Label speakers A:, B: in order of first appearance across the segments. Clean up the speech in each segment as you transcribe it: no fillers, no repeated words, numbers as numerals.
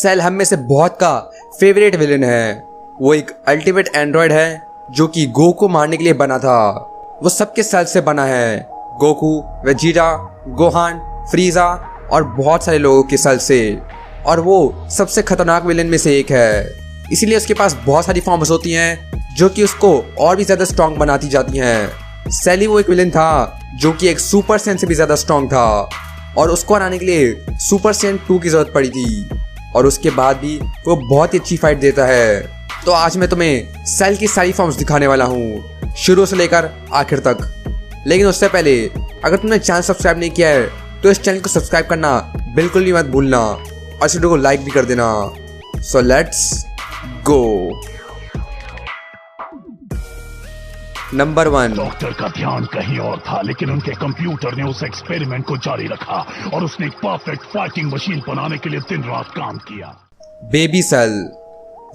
A: Cell हम में से बहुत का फेवरेट विलेन है। वो एक अल्टीमेट एंड्रॉयड है जो कि गोकू को मारने के लिए बना था। वो सबके सेल से बना है, गोकू, वेजिटा, गोहान, फ्रीजा और बहुत सारे लोगों के सेल से। और वो सबसे खतरनाक विलेन में से एक है। इसीलिए उसके पास बहुत सारी फॉर्म्स होती हैं जो कि उसको और भी ज़्यादा स्ट्रॉन्ग बनाती जाती हैं। सेली वो एक विलेन था जो कि एक सुपर सेंट से भी ज़्यादा स्ट्रॉन्ग था और उसको हराने के लिए सुपर सेंट 2 की ज़रूरत पड़ी थी। और उसके बाद भी वो बहुत ही अच्छी फाइट देता है। तो आज मैं तुम्हें सेल की सारी फॉर्म्स दिखाने वाला हूँ, शुरू से लेकर आखिर तक। लेकिन उससे पहले अगर तुमने चैनल सब्सक्राइब नहीं किया है तो इस चैनल को सब्सक्राइब करना बिल्कुल भी मत भूलना और इस वीडियो को लाइक भी कर देना। So let's go. Number 1।
B: Doctor का ध्यान कहीं और था, लेकिन उनके कंप्यूटर ने उस एक्सपेरिमेंट को जारी रखा और उसने एक परफेक्ट फाइटिंग मशीन बनाने के लिए दिन रात काम किया।
A: Baby cell.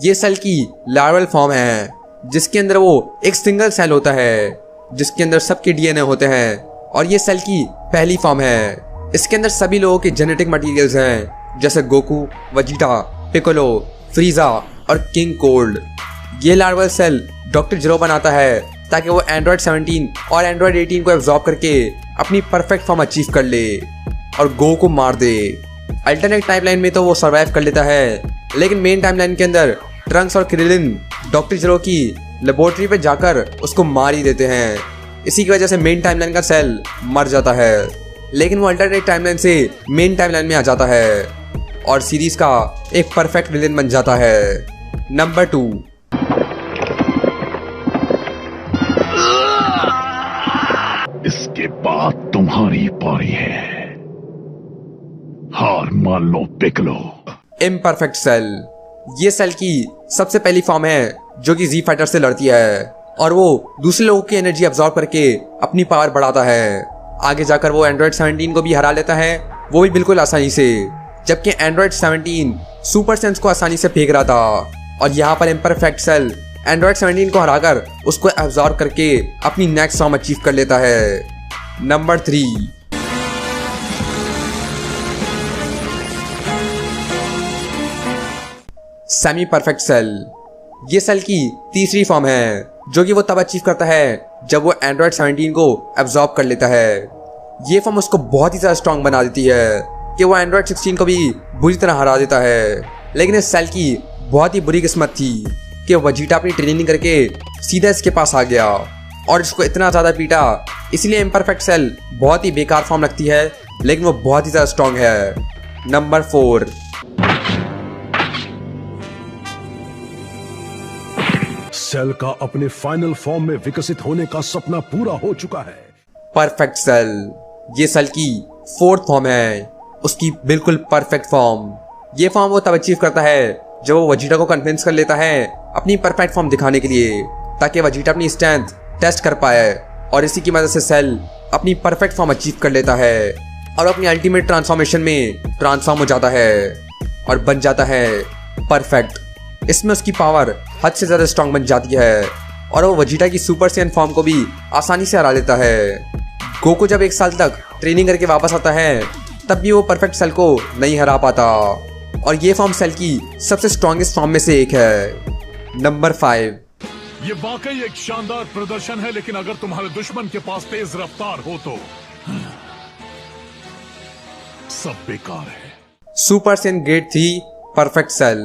A: ये सेल की लार्वल फॉर्म है जिसके अंदर वो एक सिंगल सेल होता है जिसके अंदर सबके डीएनए होते हैं और ये सेल की पहली फॉर्म है। इसके अंदर सभी लोगों के जेनेटिक मटेरियल्स हैं जैसे गोकू, वेजिटा, पिकोलो, फ्रीजा और किंग कोल्ड। ये लार्वल सेल डॉक्टर जीरो बनाता है ताकि वो एंड्रॉयड 17 और एंड्रॉयड 18 को एब्जॉर्ब करके अपनी परफेक्ट फॉर्म अचीव कर ले और गो को मार दे। अल्टरनेट टाइमलाइन में तो वो सर्वाइव कर लेता है, लेकिन मेन टाइमलाइन के अंदर ट्रंक्स और क्रिलिन डॉक्टर जीरो की लेबोरेटरी पे जाकर उसको मार ही देते हैं। इसी की वजह से मेन टाइमलाइन का सेल मर जाता है, लेकिन वो अल्टरनेट टाइमलाइन से मेन टाइमलाइन में आ जाता है और सीरीज का एक परफेक्ट विलेन बन जाता है। नंबर 2।
B: इसके बाद तुम्हारी पारी है, हार मान लो पिकलो।
A: Imperfect cell. ये सेल की सबसे पहली फॉर्म है जो कि जी फाइटर से लड़ती है और वो दूसरे लोगों की एनर्जी अब्सॉर्ब करके अपनी पावर बढ़ाता है। आगे जाकर वो एंड्रॉयड 17 को भी हरा लेता है, वो भी बिल्कुल आसानी से, जबकि एंड्रॉयड 17 सुपर सेंस को आसानी से फेंक रहा था। और यहाँ पर इम्परफेक्ट सेल एंड्रॉयड 17 को हराकर उसको अब्सॉर्ब करके अपनी नेक्स्ट फॉर्म अचीव कर लेता है। नंबर 3। Semi perfect cell. ये सेल की तीसरी फॉर्म है जो कि वो तब अचीव करता है जब वो एंड्रॉयड 17 को अब्सॉर्ब कर लेता है। ये फॉर्म उसको बहुत ही ज़्यादा स्ट्रॉन्ग बना देती है कि वो एंड्रॉयड 16 को भी बुरी तरह हरा देता है। लेकिन इस सेल की बहुत ही बुरी किस्मत थी कि वेजिटा अपनी ट्रेनिंग करके सीधा इसके पास आ गया और इसको इतना ज़्यादा पीटा, इसलिए इम्परफेक्ट सेल बहुत ही बेकार फॉर्म लगती है, लेकिन वो बहुत ही ज़्यादा स्ट्रॉन्ग है। नंबर 4।
C: सेल का अपने फाइनल फॉर्म में विकसित होने का सपना पूरा हो चुका है।
A: Perfect cell. ये सेल की 4th फॉर्म है, उसकी बिल्कुल परफेक्ट फॉर्म। ये फॉर्म वो तब अचीव करता है जब वो वेजिटा को कन्विंस कर लेता है अपनी परफेक्ट फॉर्म दिखाने के लिए, ताकि वेजिटा अपनी स्ट्रेंथ टेस्ट कर पाए और इसी की मदद से सेल अपनी परफेक्ट फॉर्म अचीव कर लेता है और अपनी अल्टीमेट ट्रांसफॉर्मेशन में ट्रांसफॉर्म हो जाता है और बन जाता है परफेक्ट। इसमें उसकी पावर हद से ज़्यादा स्ट्रॉन्ग बन जाती है और वो वेजिटा की सुपर सेन फॉर्म को भी आसानी से हरा लेता है। गोकू जब 1 साल तक ट्रेनिंग करके वापस आता है तब भी वो परफेक्ट सेल को नहीं हरा पाता और ये फॉर्म सेल की सबसे स्ट्रॉन्गेस्ट फॉर्म में से एक है। नंबर 5।
B: ये वाकई एक शानदार प्रदर्शन है, लेकिन अगर तुम्हारे दुश्मन के पास तेज रफ्तार हो तो सब बेकार है।
A: Super Saiyan grade 3 perfect cell.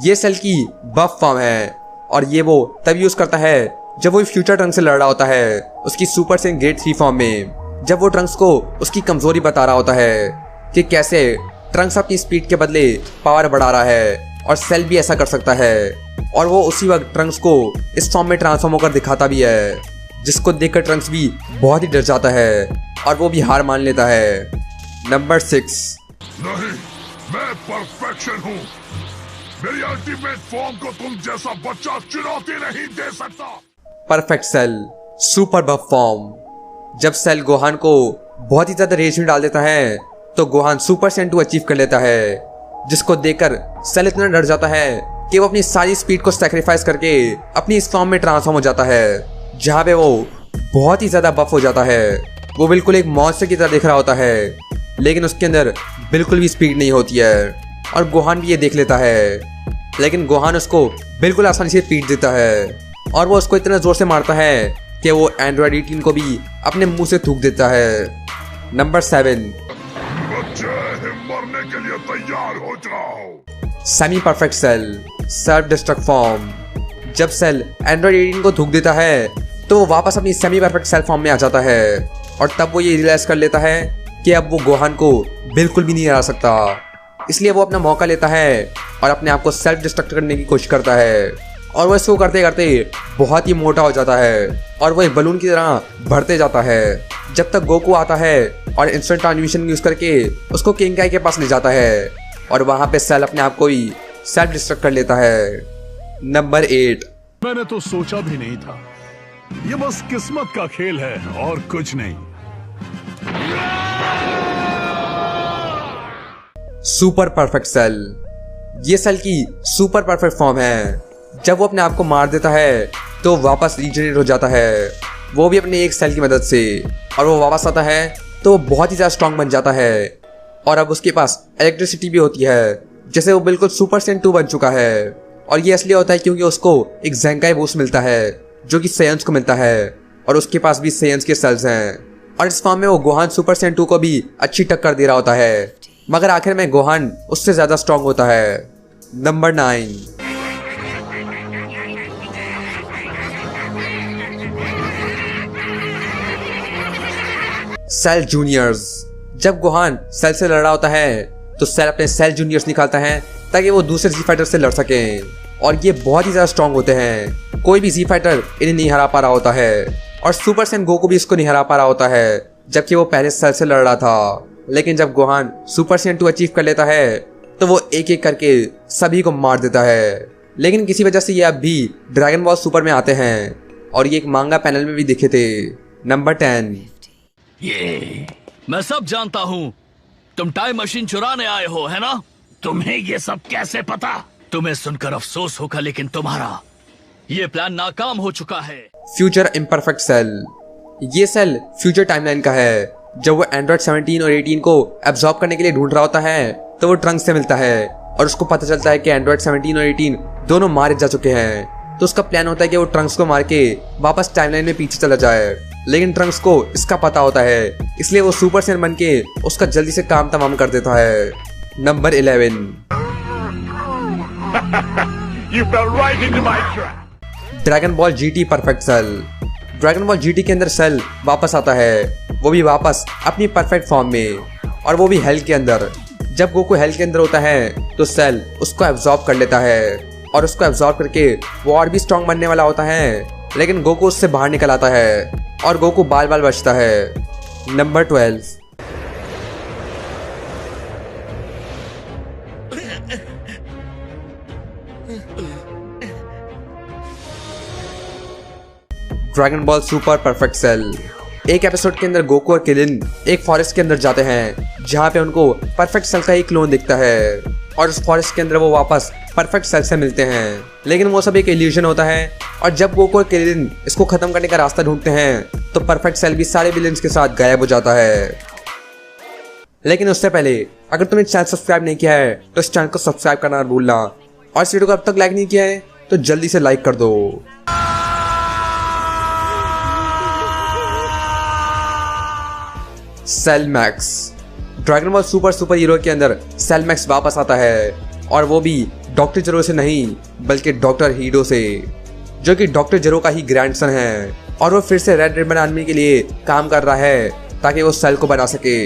A: ये सेल की बफ फॉर्म है और ये वो तब यूज करता है जब वो फ्यूचर ट्रंक्स से लड़ रहा होता है उसकी सुपर सेन ग्रेड 3 फॉर्म में, जब वो ट्रंक्स को उसकी कमजोरी बता रहा होता है कि कैसे ट्रंक्स अपनी स्पीड के बदले पावर बढ़ा रहा है और सेल भी ऐसा कर सकता है। और वो उसी वक्त ट्रंक्स को इस फॉर्म में ट्रांसफॉर्म होकर दिखाता भी है, जिसको देखकर ट्रंक्स भी बहुत ही डर जाता है और वो भी हार मान लेता है। नंबर 6।
B: नहीं, मैं परफेक्शन हूँ। मेरी अल्टीमेट फॉर्म को तुम जैसा बच्चा चुनौती नहीं दे सकता।
A: परफेक्ट सेल सुपर बफ फॉर्म। जब सेल गोहान को बहुत ही ज्यादा रेस में डाल देता है तो गोहान सुपर सेन 2 अचीव कर लेता है, जिसको देखकर सेल इतना डर जाता है कि वो अपनी सारी स्पीड को सैक्रिफाइस करके अपनी इस फॉर्म में ट्रांसफॉर्म हो जाता है, जहाँ पे वो बहुत ही ज्यादा बफ हो जाता है। वो बिल्कुल एक मॉन्स्टर की तरह दिख रहा होता है, लेकिन उसके अंदर बिल्कुल भी स्पीड नहीं होती है। और गोहान भी ये देख लेता है, लेकिन गोहान उसको बिल्कुल आसानी से पीट देता है और वो उसको इतना जोर से मारता है कि वो एंड्रॉयड 18 को भी अपने मुंह से थूक देता है। नंबर 7,
B: मरने के लिए तैयार हो जाओ।
A: Semi perfect cell self destruct form. जब सेल एंड्रॉयड 18 को थूक देता है तो वो वापस अपनी सेमी परफेक्ट सेल फॉर्म में आ जाता है और तब वो ये रियलाइज कर लेता है कि अब वो गोहान को बिल्कुल भी नहीं हरा सकता। इसलिए वो अपना मौका लेता है और अपने आप को सेल्फ डिस्ट्रक्ट करने की कोशिश करता है और वो इसको करते करते बहुत ही मोटा हो जाता है और वो एक बलून की तरह बढ़ते जाता है, जब तक गोकू आता है और इंस्टेंट ट्रांसमिशन यूज करके उसको किंग के पास ले जाता है और वहां पे सेल अपने आप को ही सेल्फ डिस्ट्रक्ट कर लेता है। नंबर 8,
B: मैंने तो सोचा भी नहीं था, ये बस किस्मत का खेल है और कुछ नहीं।
A: Super perfect cell. ये सेल की सुपर परफेक्ट फॉर्म है। जब वो अपने आप को मार देता है तो वापस रीजनरेट हो जाता है, वो भी अपने एक सेल की मदद से, और वो वापस आता है तो वो बहुत ही ज़्यादा स्ट्रॉन्ग बन जाता है और अब उसके पास इलेक्ट्रिसिटी भी होती है, जैसे वो बिल्कुल सुपर सेन 2 बन चुका है। और ये इसलिए होता है क्योंकि उसको एक ज़ेंकाई बूस्ट मिलता है जो कि सेयंस को मिलता है और उसके पास भी सेयंस के सेल्स हैं और इस फॉर्म में वो गोहान सुपर सेन 2 को भी अच्छी टक्कर दे रहा होता है, मगर आखिर में गोहान उससे ज़्यादा स्ट्रॉन्ग होता है। Number 9, cell juniors. जब गोहान सेल से लड़ रहा होता है तो सेल अपने सेल जूनियर्स निकालता है ताकि वो दूसरे जी फाइटर से लड़ सके और ये बहुत ही ज़्यादा स्ट्रॉन्ग होते हैं। कोई भी जी फाइटर इन्हें नहीं हरा पा रहा होता है और सुपर सेन गोकू भी इसको नहीं हरा पा रहा होता है, जबकि वो पहले सेल से लड़ रहा था। लेकिन जब गोहान सुपर सेन 2 अचीव कर लेता है तो वो एक एक करके सभी को मार देता है, लेकिन किसी वजह से ये अब भी ड्रैगन बॉल सुपर में आते हैं और ये एक मांगा पैनल में भी दिखे थे। नंबर 10,
D: ये मैं सब जानता हूँ, तुम टाइम मशीन चुराने आए हो, है ना?
B: तुम्हें ये सब कैसे पता?
D: तुम्हें सुनकर अफसोस होगा, लेकिन तुम्हारा ये प्लान नाकाम हो चुका है।
A: Future imperfect cell. ये सेल फ्यूचर टाइमलाइन का है। जब वो एंड्रॉयड 17 और 18 को एब्जॉर्ब करने के लिए ढूंढ रहा होता है तो वो ट्रंक से मिलता है और उसको पता चलता है कि एंड्रॉयड 17 और 18 दोनों मारे जा चुके हैं। तो उसका प्लान होता है कि वो ट्रंक्स को मार के वापस टाइमलाइन में पीछे चला जाए, लेकिन ट्रंक्स को इसका पता होता है, इसलिए वो सुपर सेन बन के उसका जल्दी से काम तमाम कर देता है। Number 11,
B: You fell right into my trap.
A: Dragon ball GT perfect cell. Dragon ball GT के अंदर सेल वापस आता है, वो भी वापस अपनी परफेक्ट फॉर्म में, और वो भी हेल के अंदर। जब गोकू हेल के अंदर होता है तो सेल उसको एब्जॉर्ब कर लेता है और उसको एब्जॉर्ब करके वो और भी स्ट्रॉन्ग बनने वाला होता है, लेकिन गोकू उससे बाहर निकल आता है और गोकू बाल बाल बचता है। Number 12, dragon ball super perfect cell. एक एपिसोड के अंदर गोकू और किलिन एक फॉरेस्ट के अंदर जाते हैं जहाँ पे उनको परफेक्ट सेल का एक क्लोन दिखता है और उस फॉरेस्ट के अंदर वो वापस परफेक्ट सेल से मिलते हैं, लेकिन वो सब एक इल्यूजन होता है। और जब गोकू और किलिन इसको खत्म करने का रास्ता ढूंढते हैं तो परफेक्ट सेल भी सारे विलेंस के साथ गायब हो जाता है। लेकिन उससे पहले अगर तुमने चैनल सब्सक्राइब नहीं किया है तो इस चैनल को सब्सक्राइब करना ना भूलना, और इस वीडियो को अब तक लाइक नहीं किया है तो जल्दी से लाइक कर दो। Cell max. Dragon ball super hero के अंदर सेल मैक्स वापस आता है और वो भी डॉक्टर जेरो से नहीं बल्कि डॉक्टर हीडो से, जो कि डॉक्टर जेरो का ही ग्रैंडसन है, और वो फिर से रेड रिबन आर्मी के लिए काम कर रहा है ताकि वो सेल को बना सके।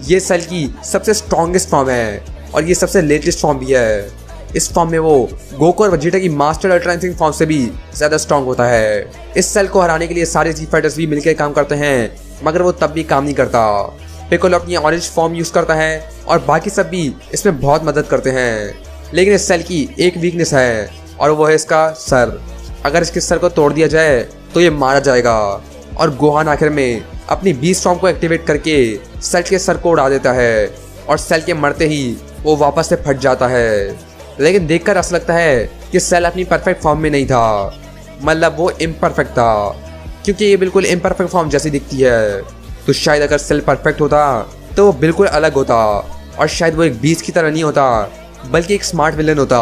A: ये सेल की सबसे स्ट्रॉन्गेस्ट फॉर्म है और ये सबसे लेटेस्ट फॉर्म भी है। इस फॉर्म में वो गोकू और वेजिटा की मास्टर अल्ट्रा इंस्टिंक्ट फॉर्म से भी ज़्यादा स्ट्रॉन्ग होता है। इस सेल को हराने के लिए सारे जी फाइटर्स भी मिलकर काम करते हैं, मगर वो तब भी काम नहीं करता। पिकोलो अपनी ऑरेंज फॉर्म यूज करता है और बाकी सब भी इसमें बहुत मदद करते हैं, लेकिन इस सेल की एक वीकनेस है और वो है इसका सर। अगर इसके सर को तोड़ दिया जाए तो ये मारा जाएगा, और गोहान आखिर में अपनी 20 फॉर्म को एक्टिवेट करके सेल के सर को उड़ा देता है और सेल के मरते ही वो वापस से फट जाता है। लेकिन देखकर ऐसा लगता है कि सेल अपनी परफेक्ट फॉर्म में नहीं था, मतलब वो इम्परफेक्ट था, क्योंकि ये बिल्कुल इम्परफेक्ट फॉर्म जैसी दिखती है। तो शायद अगर सेल परफेक्ट होता तो वो बिल्कुल अलग होता, और शायद वो एक बीस्ट की तरह नहीं होता बल्कि एक स्मार्ट विलन होता,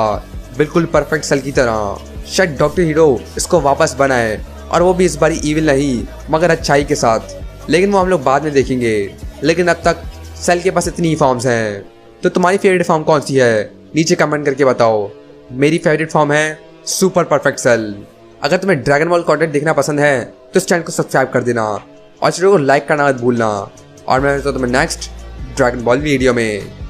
A: बिल्कुल परफेक्ट सेल की तरह। शायद डॉक्टर हीरो इसको वापस बनाए, और वो भी इस बारी इविल नहीं मगर अच्छाई के साथ। लेकिन वो हम लोग बाद में देखेंगे। लेकिन अब तक सेल के पास इतनी फॉर्म्स हैं, तो तुम्हारी फेवरेट फॉर्म कौन सी है नीचे कमेंट करके बताओ। मेरी फेवरेट फॉर्म है सुपर परफेक्ट सेल। अगर तुम्हें ड्रैगन बॉल कंटेंट देखना पसंद है तो इस चैनल को सब्सक्राइब कर देना और चैनल को लाइक करना मत भूलना। और मैं मिलता हूं तुम्हें नेक्स्ट ड्रैगन बॉल वीडियो में।